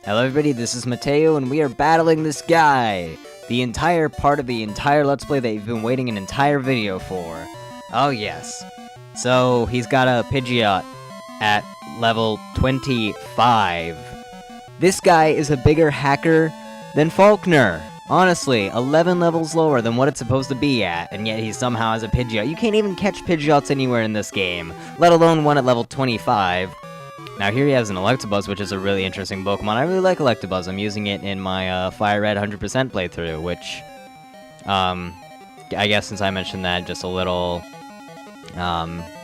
Hello everybody, this is Mateo, and we are battling this guy! The entire part of the entire Let's Play that you've been waiting an entire video for. Oh yes. So, he's got a Pidgeot at level 25. This guy is a bigger hacker than Faulkner. Honestly, 11 levels lower than what it's supposed to be at, and yet he somehow has a Pidgeot. You can't even catch Pidgeots anywhere in this game, let alone one at level 25. Now here he has an Electabuzz, which is a really interesting Pokemon. I really like Electabuzz. I'm using it in my Fire Red 100% playthrough, which, I guess since I mentioned that, just a little,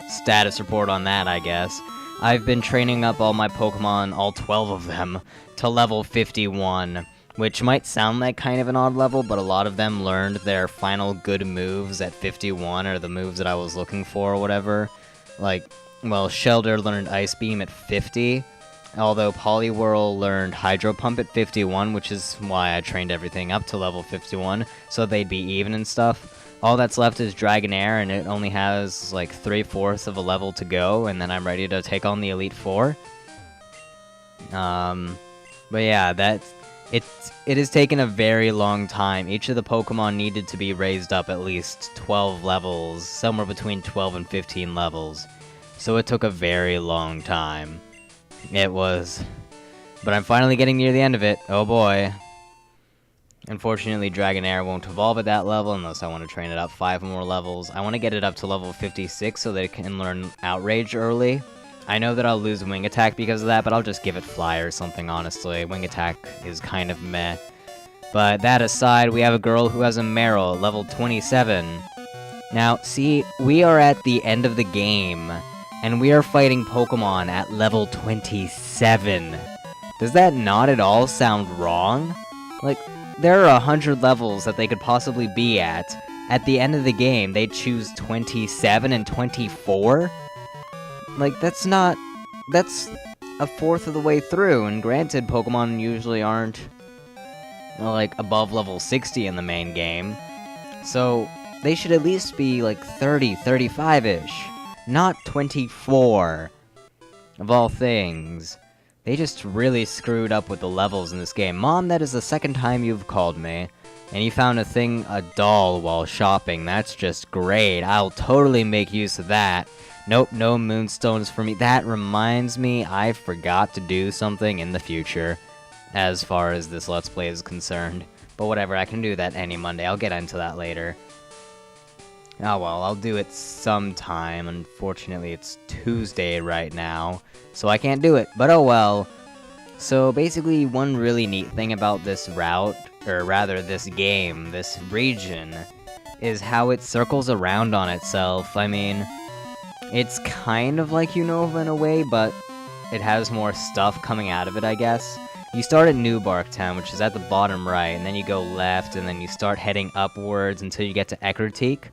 status report on that, I guess. I've been training up all my Pokemon, all 12 of them, to level 51, which might sound like kind of an odd level, but a lot of them learned their final good moves at 51, or the moves that I was looking for, or whatever. Like, well, Shelter learned Ice Beam at 50, although Poliwhirl learned Hydro Pump at 51, which is why I trained everything up to level 51, so they'd be even and stuff. All that's left is Dragonair, and it only has, like, 3/4 of a level to go, and then I'm ready to take on the Elite Four. But yeah, it has taken a very long time. Each of the Pokemon needed to be raised up at least 12 levels, somewhere between 12 and 15 levels. So it took a very long time. It was. But I'm finally getting near the end of it. Oh boy. Unfortunately, Dragonair won't evolve at that level unless I want to train it up 5 more levels. I want to get it up to level 56 so that it can learn Outrage early. I know that I'll lose Wing Attack because of that, but I'll just give it Fly or something, honestly. Wing Attack is kind of meh. But that aside, we have a girl who has a Meryl, level 27. Now, see, we are at the end of the game, and we are fighting Pokemon at level 27. Does that not at all sound wrong? Like, there are 100 levels that they could possibly be at. At the end of the game, they choose 27 and 24? Like, that's a fourth of the way through, and granted, Pokemon usually aren't, like, above level 60 in the main game. So, they should at least be, like, 30, 35-ish. Not 24. Of all things. They just really screwed up with the levels in this game. Mom, that is the second time you've called me. And you found a doll while shopping. That's just great. I'll totally make use of that. Nope, no moonstones for me. That reminds me, I forgot to do something in the future. As far as this Let's Play is concerned. But whatever, I can do that any Monday. I'll get into that later. Oh well, I'll do it sometime. Unfortunately, it's Tuesday right now, so I can't do it, but oh well. So basically, one really neat thing about this route, or rather this game, this region, is how it circles around on itself. I mean, it's kind of like Unova in a way, but it has more stuff coming out of it, I guess. You start at New Bark Town, which is at the bottom right, and then you go left, and then you start heading upwards until you get to Eckerteak.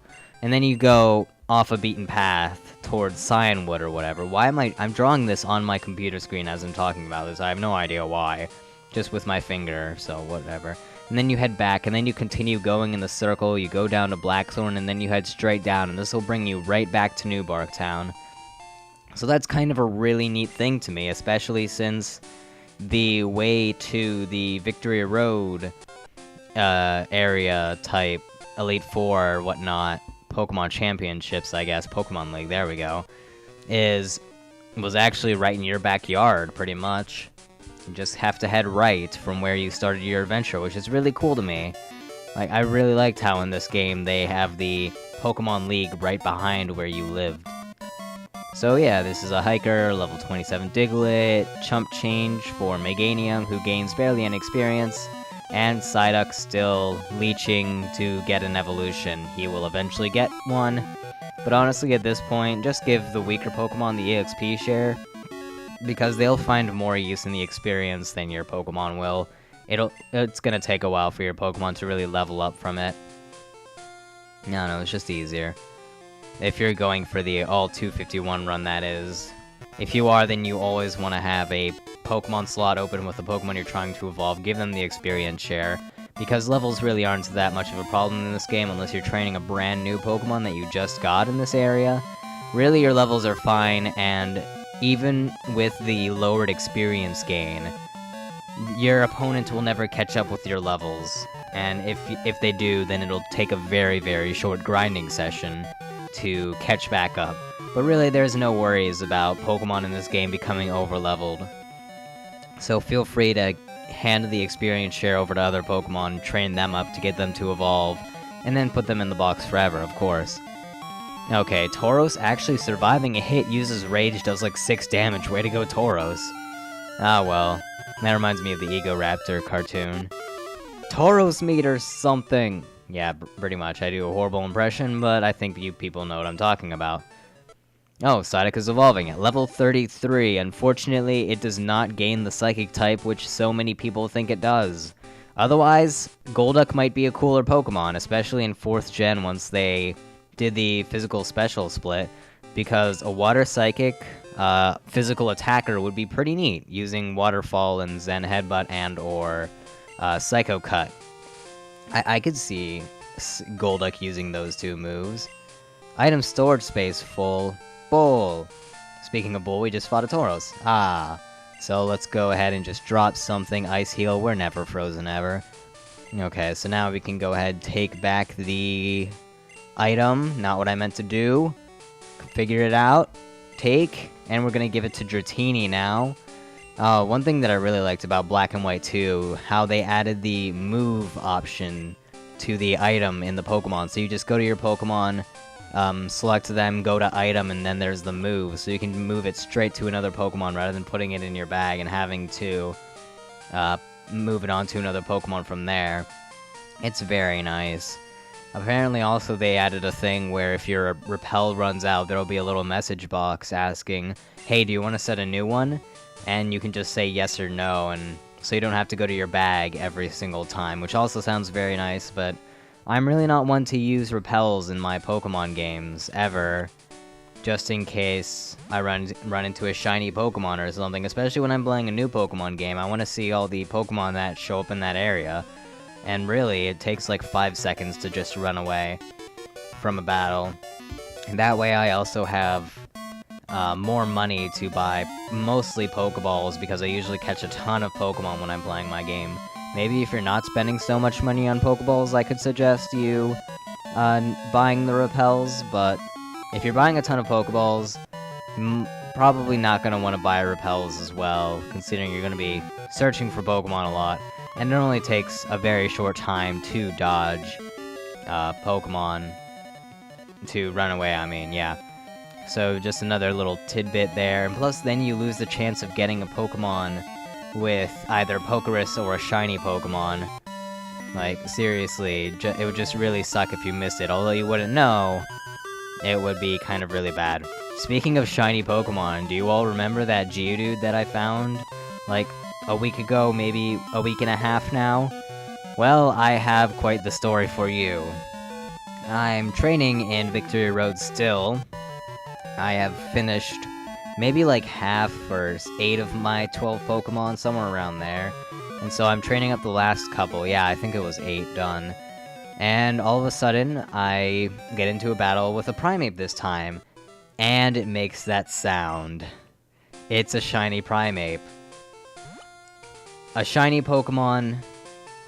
And then you go off a beaten path towards Cyanwood or whatever. Why am I'm drawing this on my computer screen as I'm talking about this. I have no idea why. Just with my finger, so whatever. And then you head back, and then you continue going in the circle. You go down to Blackthorn, and then you head straight down. And this will bring you right back to New Bark Town. So that's kind of a really neat thing to me, especially since the way to the Victoria Road area type Elite Four or whatnot, Pokemon Championships, I guess, Pokemon League, there we go, was actually right in your backyard, pretty much. You just have to head right from where you started your adventure, which is really cool to me. Like, I really liked how in this game they have the Pokemon League right behind where you lived. So yeah, this is a hiker, level 27 Diglett, Chump Change for Meganium, who gains barely any experience, and Psyduck still leeching to get an evolution. He will eventually get one, but honestly at this point, just give the weaker Pokemon the EXP share, because they'll find more use in the experience than your Pokemon will. It's gonna take a while for your Pokemon to really level up from it. No, it's just easier. If you're going for the all 251 run, that is. If you are, then you always want to have a Pokemon slot open with the Pokemon you're trying to evolve. Give them the experience share, because levels really aren't that much of a problem in this game unless you're training a brand new Pokemon that you just got in this area. Really, your levels are fine, and even with the lowered experience gain, your opponent will never catch up with your levels. And if they do, then it'll take a very, very short grinding session to catch back up. But really, there's no worries about Pokemon in this game becoming overleveled. So feel free to hand the experience share over to other Pokemon, train them up to get them to evolve, and then put them in the box forever, of course. Okay, Tauros actually surviving a hit uses Rage, does like 6 damage. Way to go, Tauros. Ah, well. That reminds me of the Ego Raptor cartoon. Tauros meter something! Yeah, pretty much. I do a horrible impression, but I think you people know what I'm talking about. Oh, Psyduck is evolving at level 33. Unfortunately, it does not gain the Psychic type, which so many people think it does. Otherwise, Golduck might be a cooler Pokemon, especially in 4th gen once they did the physical special split, because a Water Psychic physical attacker would be pretty neat, using Waterfall and Zen Headbutt and or Psycho Cut. I could see Golduck using those 2 moves. Item storage space full. Bull! Speaking of bull, we just fought a Tauros. Ah. So let's go ahead and just drop something. Ice Heal, we're never frozen ever. Okay, so now we can go ahead and take back the item. Not what I meant to do. Figure it out. Take. And we're gonna give it to Dratini now. One thing that I really liked about Black and White 2, how they added the move option to the item in the Pokemon. So you just go to your Pokemon, select them, go to item, and then there's the move. So you can move it straight to another Pokemon rather than putting it in your bag and having to move it on to another Pokemon from there. It's very nice. Apparently also they added a thing where if your Repel runs out, there'll be a little message box asking, hey, do you want to set a new one? And you can just say yes or no, and so you don't have to go to your bag every single time, which also sounds very nice, but I'm really not one to use Repels in my Pokemon games, ever, just in case I run into a shiny Pokemon or something, especially when I'm playing a new Pokemon game. I want to see all the Pokemon that show up in that area. And really, it takes like 5 seconds to just run away from a battle. And that way I also have more money to buy mostly Pokeballs, because I usually catch a ton of Pokemon when I'm playing my game. Maybe if you're not spending so much money on Pokeballs, I could suggest you buying the Repels, but if you're buying a ton of Pokeballs, probably not going to want to buy Repels as well, considering you're going to be searching for Pokemon a lot. And it only takes a very short time to dodge Pokemon. To run away, I mean, yeah. So just another little tidbit there. And plus, then you lose the chance of getting a Pokemon with either Pokerus or a shiny Pokemon. Like, seriously, it would just really suck if you missed it. Although you wouldn't know, it would be kind of really bad. Speaking of shiny Pokemon, do you all remember that Geodude that I found? Like, a week ago, maybe a week and a half now? Well, I have quite the story for you. I'm training in Victory Road still. I have finished maybe like half or 8 of my 12 Pokemon, somewhere around there. And so I'm training up the last couple. Yeah, I think it was 8 done. And all of a sudden, I get into a battle with a Primeape this time. And it makes that sound. It's a shiny Primeape. A shiny Pokemon,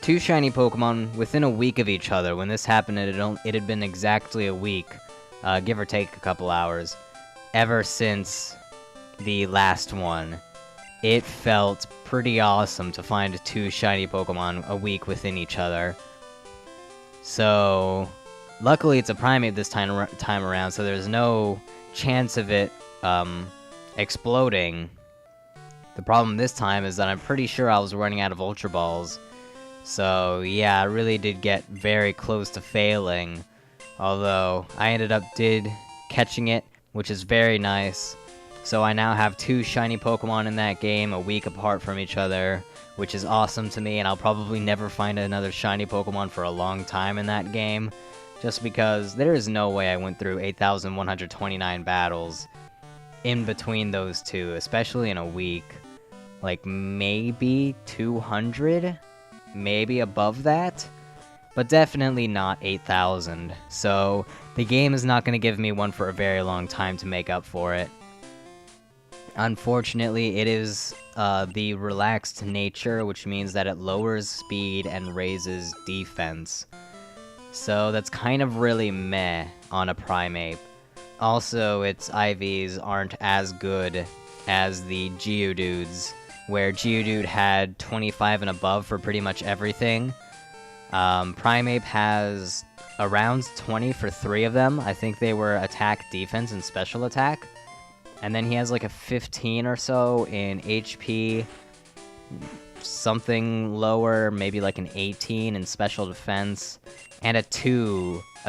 2 shiny Pokemon within a week of each other. When this happened, it had been exactly a week, give or take a couple hours, ever since the last one. It felt pretty awesome to find 2 shiny Pokemon a week within each other. So, luckily it's a Primeape this time around, so there's no chance of it exploding. The problem this time is that I'm pretty sure I was running out of Ultra Balls. So yeah, I really did get very close to failing. Although, I ended up catching it, which is very nice. So I now have 2 shiny Pokemon in that game, a week apart from each other, which is awesome to me, and I'll probably never find another shiny Pokemon for a long time in that game, just because there is no way I went through 8,129 battles in between those 2, especially in a week. Like, maybe 200? Maybe above that? But definitely not 8,000. So, the game is not going to give me one for a very long time to make up for it. Unfortunately, it is the relaxed nature, which means that it lowers speed and raises defense. So that's kind of really meh on a Primeape. Also, its IVs aren't as good as the Geodudes, where Geodude had 25 and above for pretty much everything. Primeape has around 20 for 3 of them. I think they were attack, defense, and special attack. And then he has like a 15 or so in HP, something lower, maybe like an 18 in special defense, and a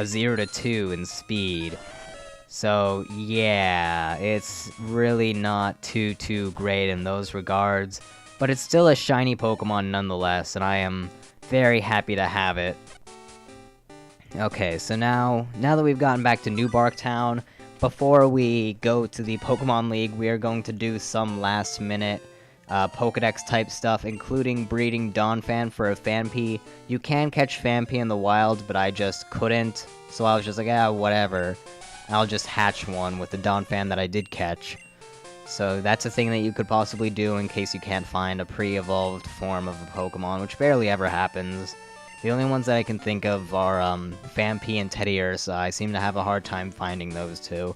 0 to 2 in speed. So yeah, it's really not too great in those regards, but it's still a shiny Pokemon nonetheless, and I am very happy to have it. Okay, so now that we've gotten back to New Bark Town, before we go to the Pokemon League, we are going to do some last-minute Pokedex type stuff, including breeding Donphan for a Phanpy. You can catch Phanpy in the wild, but I just couldn't, so I was just like, whatever. I'll just hatch one with the Donphan that I did catch. So that's a thing that you could possibly do in case you can't find a pre-evolved form of a Pokemon, which barely ever happens. The only ones that I can think of are Phanpy and Teddiursa. I seem to have a hard time finding those two.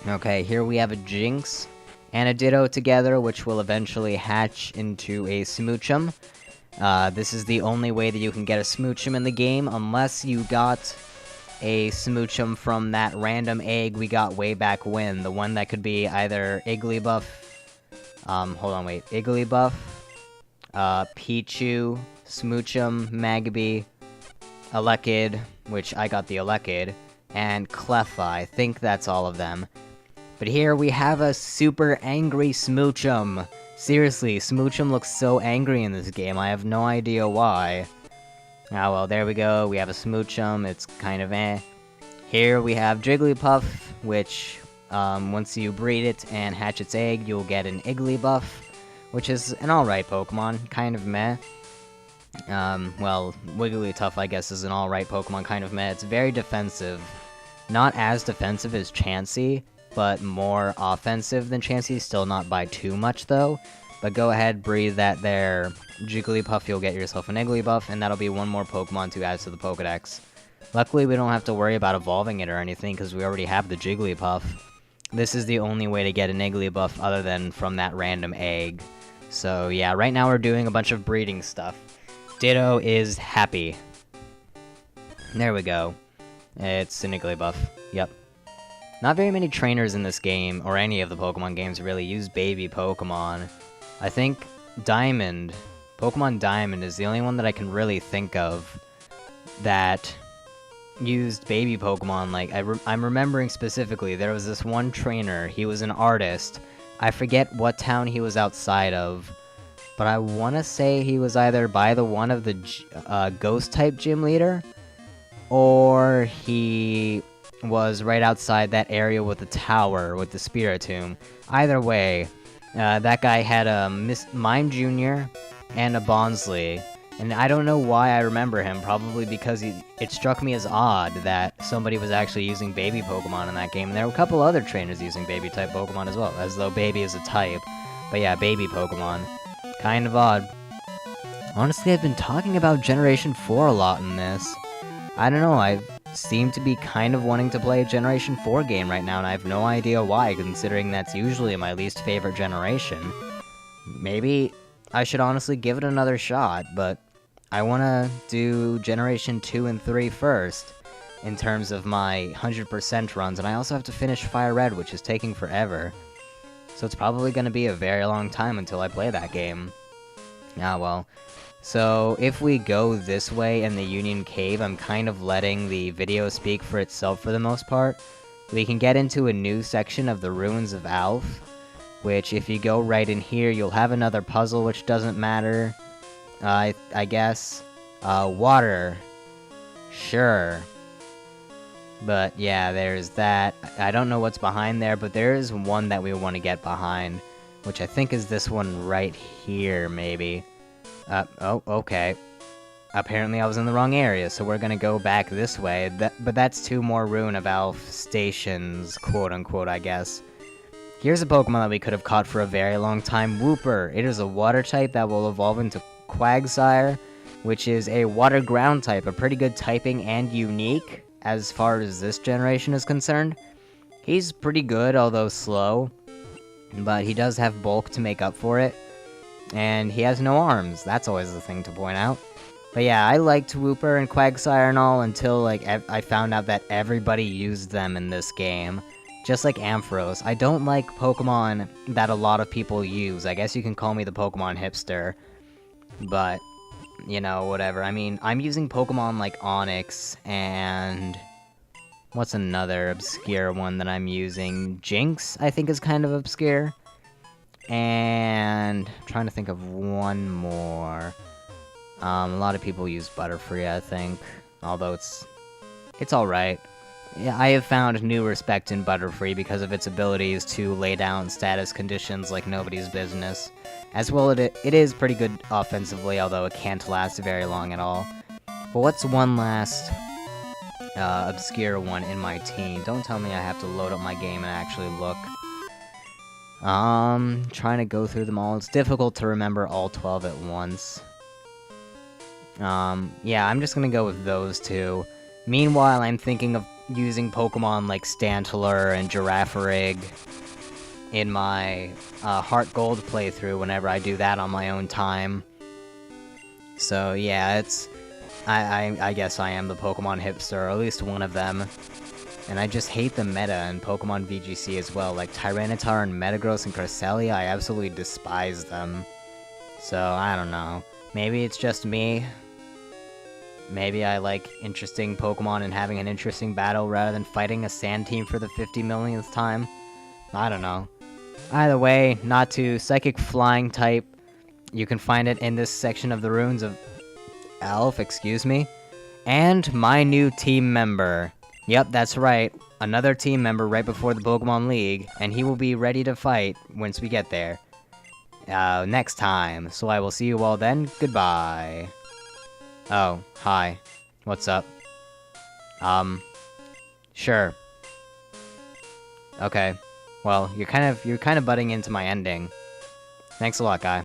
Okay, here we have a Jinx and a Ditto together, which will eventually hatch into a Smoochum. This is the only way that you can get a Smoochum in the game, unless you got a Smoochum from that random egg we got way back when. The one that could be either Igglybuff, Igglybuff, Pichu, Smoochum, Magby, Elekid, which I got the Elekid, and Cleffa. I think that's all of them. But here we have a super angry Smoochum. Seriously, Smoochum looks so angry in this game, I have no idea why. Ah well, there we go, we have a Smoochum, it's kind of eh. Here we have Jigglypuff, which, once you breed it and hatch its egg, you'll get an Igglybuff, which is an alright Pokemon, kind of meh. Well, Wigglytuff, I guess, is an alright Pokemon, kind of meh. It's very defensive. Not as defensive as Chansey, but more offensive than Chansey, still not by too much, though. But go ahead, breed that there Jigglypuff, you'll get yourself an Igglybuff, and that'll be one more Pokemon to add to the Pokedex. Luckily, we don't have to worry about evolving it or anything, because we already have the Jigglypuff. This is the only way to get an Igglybuff other than from that random egg. So yeah, right now we're doing a bunch of breeding stuff. Ditto is happy. There we go. It's an Igglybuff. Yep. Not very many trainers in this game, or any of the Pokemon games, really use baby Pokemon. I think Diamond, Pokemon Diamond, is the only one that I can really think of that used baby Pokemon. Like, I'm remembering specifically, there was this one trainer, he was an artist. I forget what town he was outside of, but I want to say he was either by the one of the Ghost-type gym leader, or he was right outside that area with the tower, with the Spiritomb. Either way, that guy had a Mime Jr. and a Bonsly, and I don't know why I remember him, probably because it struck me as odd that somebody was actually using baby Pokemon in that game, and there were a couple other trainers using baby-type Pokemon as well, as though baby is a type. But yeah, baby Pokemon. Kind of odd. Honestly, I've been talking about Generation 4 a lot in this. I don't know, I seem to be kind of wanting to play a Generation 4 game right now, and I have no idea why, considering that's usually my least favorite generation. Maybe I should honestly give it another shot, but I want to do Generation 2 and 3 first, in terms of my 100% runs, and I also have to finish Fire Red, which is taking forever. So it's probably going to be a very long time until I play that game. Ah well. So if we go this way in the Union Cave, I'm kind of letting the video speak for itself for the most part. We can get into a new section of the Ruins of Alph, which if you go right in here, you'll have another puzzle, which doesn't matter. I guess. Water. Sure. But yeah, there's that. I don't know what's behind there, but there is one that we want to get behind, which I think is this one right here, maybe. Oh, okay. Apparently I was in the wrong area, so we're gonna go back this way. But that's 2 more Ruin of Alph stations, quote-unquote, I guess. Here's a Pokemon that we could have caught for a very long time, Wooper. It is a water type that will evolve into Quagsire, which is a water ground type, a pretty good typing and unique as far as this generation is concerned. He's pretty good, although slow, but he does have bulk to make up for it, and he has no arms. That's always the thing to point out. But yeah, I liked Wooper and Quagsire and all until like I found out that everybody used them in this game. Just like Ampharos, I don't like Pokemon that a lot of people use. I guess you can call me the Pokemon hipster, but, you know, whatever. I mean, I'm using Pokemon like Onix, and what's another obscure one that I'm using? Jinx, I think, is kind of obscure. And I'm trying to think of one more. A lot of people use Butterfree, I think, although it's alright. Yeah, I have found new respect in Butterfree because of its abilities to lay down status conditions like nobody's business. As well, it is pretty good offensively, although it can't last very long at all. But what's one last obscure one in my team? Don't tell me I have to load up my game and actually look. Trying to go through them all. It's difficult to remember all 12 at once. Yeah, I'm just gonna go with those two. Meanwhile, I'm thinking of using Pokemon like Stantler and Girafarig in my Heart Gold playthrough whenever I do that on my own time. So yeah, I guess I am the Pokemon hipster, or at least one of them. And I just hate the meta in Pokemon VGC as well, like Tyranitar and Metagross and Cresselia, I absolutely despise them. So, I don't know. Maybe it's just me. Maybe I like interesting Pokemon and having an interesting battle rather than fighting a sand team for the 50 millionth time. I don't know. Either way, Natu, Psychic Flying type. You can find it in this section of the Runes of Elf, excuse me. And my new team member. Yep, that's right. Another team member right before the Pokemon League, and he will be ready to fight once we get there. Next time. So I will see you all then. Goodbye. Oh, hi. What's up? Sure. Okay. Well, you're kind of butting into my ending. Thanks a lot, guy.